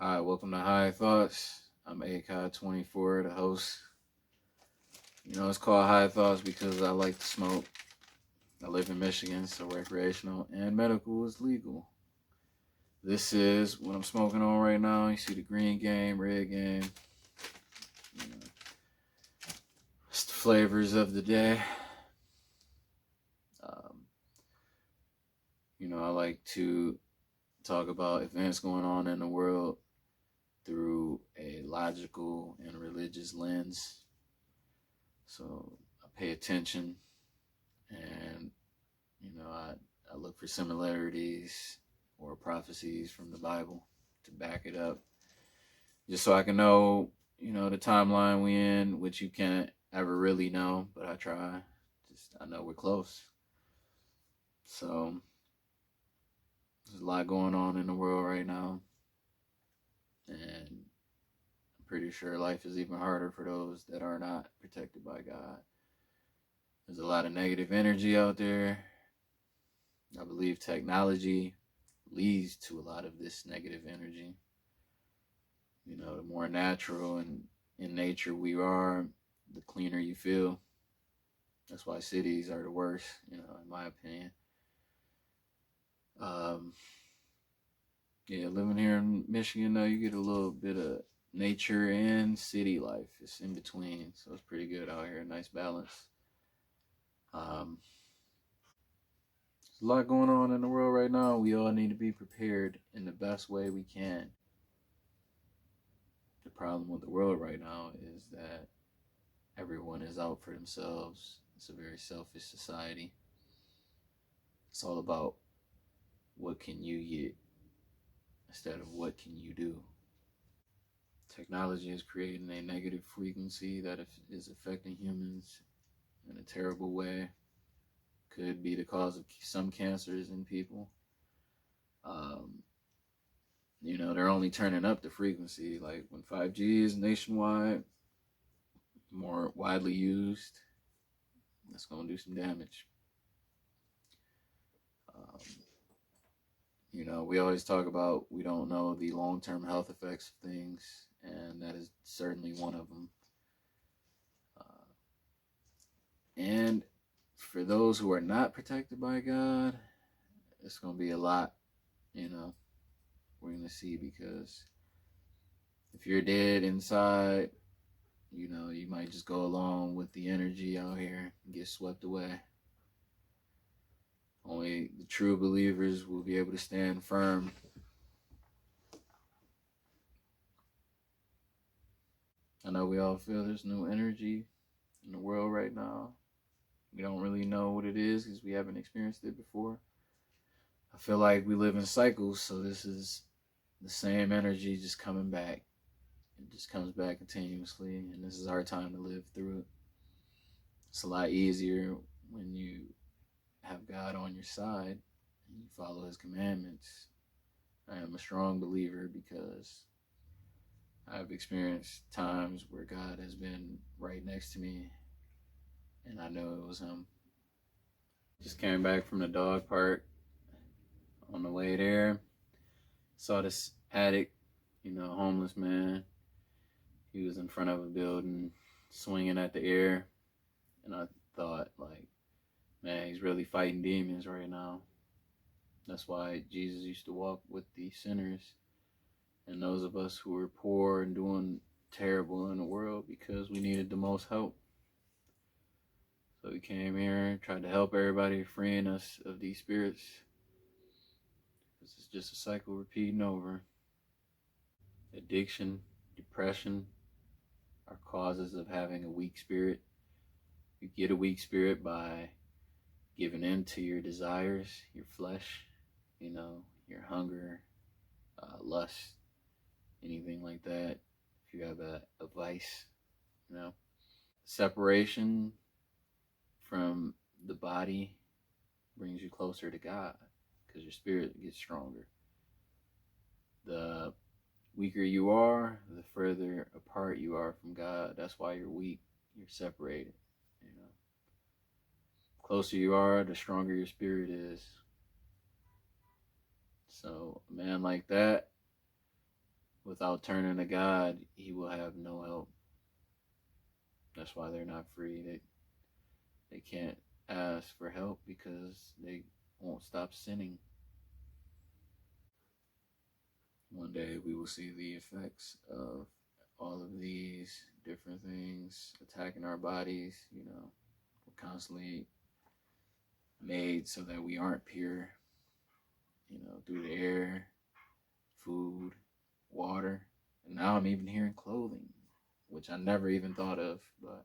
Hi, welcome to High Thoughts. I'm ACOD24, the host. It's called High Thoughts because I like to smoke. I live in Michigan, so recreational and medical is legal. This is what I'm smoking on right now. You see the green game, red game. It's the flavors of the day. I like to talk about events going on in the world through a logical and religious lens. So I pay attention and, I look for similarities or prophecies from the Bible to back it up just so I can know, the timeline we in, which you can't ever really know, but I try. I know we're close. So there's a lot going on in the world right now. And I'm pretty sure life is even harder for those that are not protected by God. There's a lot of negative energy out there. I believe technology leads to a lot of this negative energy. The more natural and in nature we are, the cleaner you feel. That's why cities are the worst, in my opinion. Living here in Michigan, though, you get a little bit of nature and city life. It's in between, so it's pretty good out here. Nice balance. There's a lot going on in the world right now. We all need to be prepared in the best way we can. The problem with the world right now is that everyone is out for themselves. It's a very selfish society. It's all about what can you get instead of what can you do. Technology is creating a negative frequency that is affecting humans in a terrible way. Could be the cause of some cancers in people. They're only turning up the frequency. Like when 5G is nationwide, more widely used, that's going to do some damage. We always talk about we don't know the long-term health effects of things, and that is certainly one of them. And for those who are not protected by God, it's going to be a lot, we're going to see, because if you're dead inside, you might just go along with the energy out here and get swept away. Only the true believers will be able to stand firm. I know we all feel there's new energy in the world right now. We don't really know what it is because we haven't experienced it before. I feel like we live in cycles, so this is the same energy just coming back. It just comes back continuously, and this is our time to live through it. It's a lot easier when you have God on your side and you follow his commandments. I am a strong believer because I've experienced times where God has been right next to me and I know it was him. Just came back from the dog park. On the way there, saw this addict, homeless man. He was in front of a building swinging at the air, and I thought, like, man, he's really fighting demons right now. That's why Jesus used to walk with the sinners and those of us who were poor and doing terrible in the world because we needed the most help. So he came here, tried to help everybody, freeing us of these spirits. This is just a cycle repeating over. Addiction, depression are causes of having a weak spirit. You get a weak spirit by giving in to your desires, your flesh, your hunger, lust, anything like that. If you have a vice, separation from the body brings you closer to God because your spirit gets stronger. The weaker you are, the further apart you are from God. That's why you're weak. You're separated. Closer you are, the stronger your spirit is. So a man like that without turning to God, he will have no help. That's why they're not free. They can't ask for help because they won't stop sinning. One day we will see the effects of all of these different things attacking our bodies. We're constantly made so that we aren't pure, through the air, food, water, and now I'm even hearing clothing, which I never even thought of, but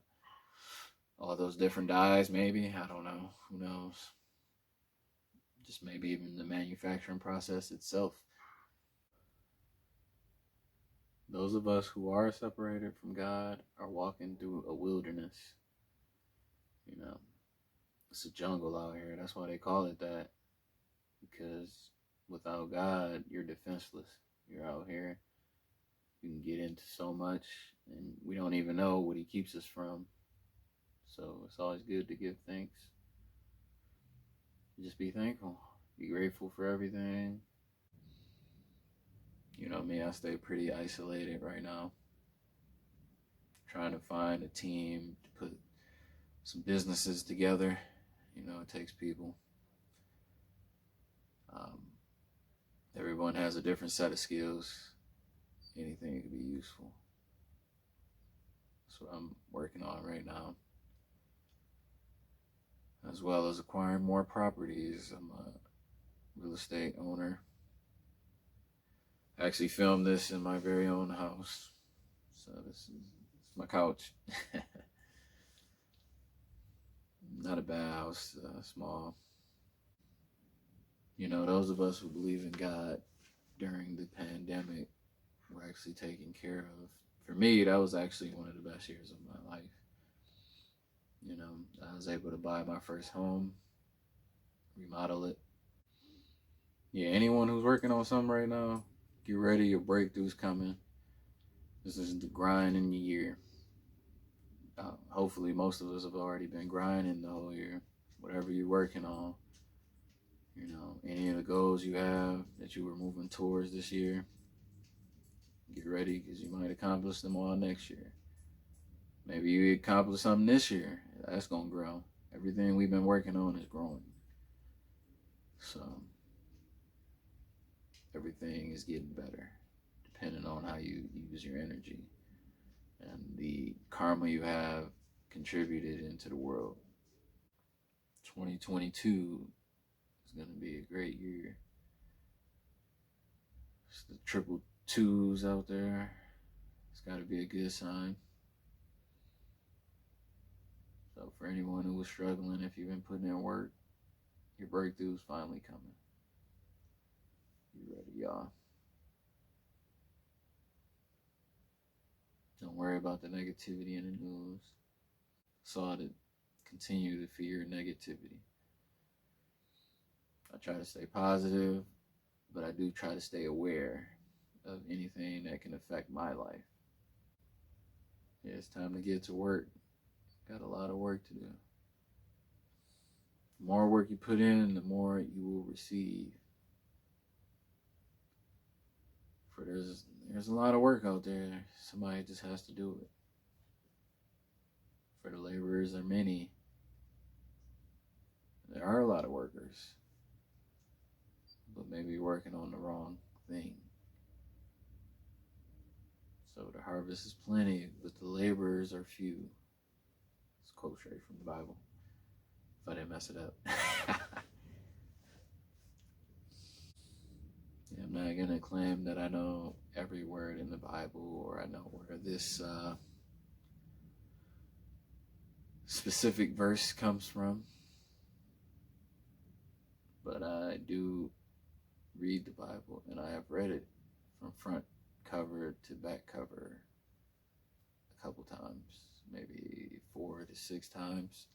all those different dyes, maybe, I don't know, who knows, just maybe even the manufacturing process itself. Those of us who are separated from God are walking through a wilderness. It's a jungle out here. That's why they call it that, because without God, you're defenseless. You're out here. You can get into so much, and we don't even know what he keeps us from. So it's always good to give thanks. Just be thankful. Be grateful for everything. You know me, I stay pretty isolated right now. Trying to find a team to put some businesses together. It takes people. Everyone has a different set of skills. Anything could be useful. That's what I'm working on right now. As well as acquiring more properties. I'm a real estate owner. I actually filmed this in my very own house. So this is my couch. Not a bad house, small. Those of us who believe in God during the pandemic were actually taken care of. For me, that was actually one of the best years of my life. I was able to buy my first home, remodel it. Yeah, anyone who's working on something right now, get ready, your breakthrough's coming. This is the grind in the year. Hopefully most of us have already been grinding the whole year. Whatever you're working on, any of the goals you have that you were moving towards this year, get ready, because you might accomplish them all next year. Maybe you accomplish something this year. That's going to grow. Everything we've been working on is growing. So everything is getting better, depending on how you use your energy and the karma you have contributed into the world. 2022 is going to be a great year. It's the triple twos out there. It's got to be a good sign. So for anyone who was struggling, if you've been putting in work, your breakthrough is finally coming. You ready, y'all? Don't worry about the negativity in the news. So to continue to fear negativity. I try to stay positive, but I do try to stay aware of anything that can affect my life. Yeah, it's time to get to work. Got a lot of work to do. The more work you put in, the more you will receive. For there's a lot of work out there. Somebody just has to do it. For the laborers are many. There are a lot of workers, but maybe you're working on the wrong thing. So the harvest is plenty, but the laborers are few. It's a quote straight from the Bible. If I didn't mess it up. Yeah, I'm not going to claim that I know every word in the Bible, or I know where this specific verse comes from. But I do read the Bible, and I have read it from front cover to back cover a couple times, maybe 4 to 6 times.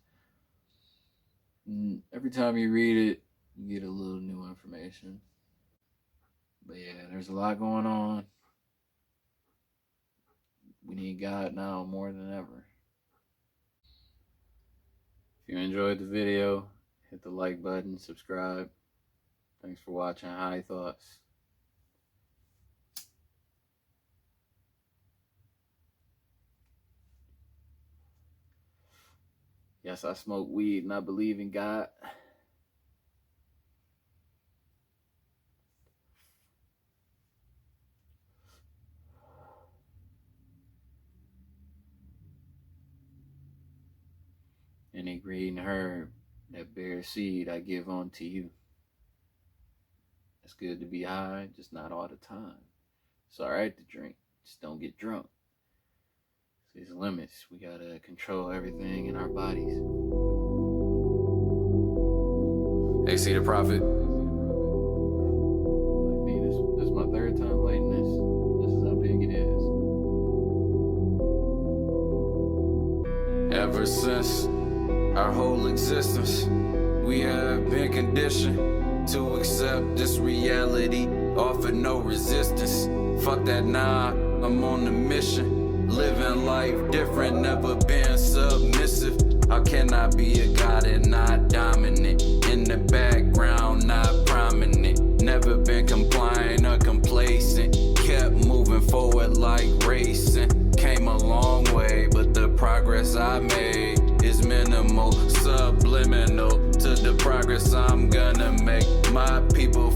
And every time you read it, you get a little new information. But yeah, there's a lot going on. We need God now more than ever. If you enjoyed the video, hit the like button, subscribe. Thanks for watching High Thoughts. Yes, I smoke weed and I believe in God. Any green herb that bears seed, I give unto you. It's good to be high, just not all the time. It's all right to drink, just don't get drunk. There's limits. We gotta control everything in our bodies. Hey, see the prophet? Like me, this is my third time lighting this. This is how big it is. Ever since our whole existence, we have been conditioned to accept this reality, offer no resistance. Fuck that, nah, I'm on a mission, living life different, never been submissive. How can I be a god and not dominant? In the background, not prominent, never been compliant or complacent, kept moving forward like racing. Came a long way, but the progress I made is minimal, subliminal to the progress I'm gonna make. My people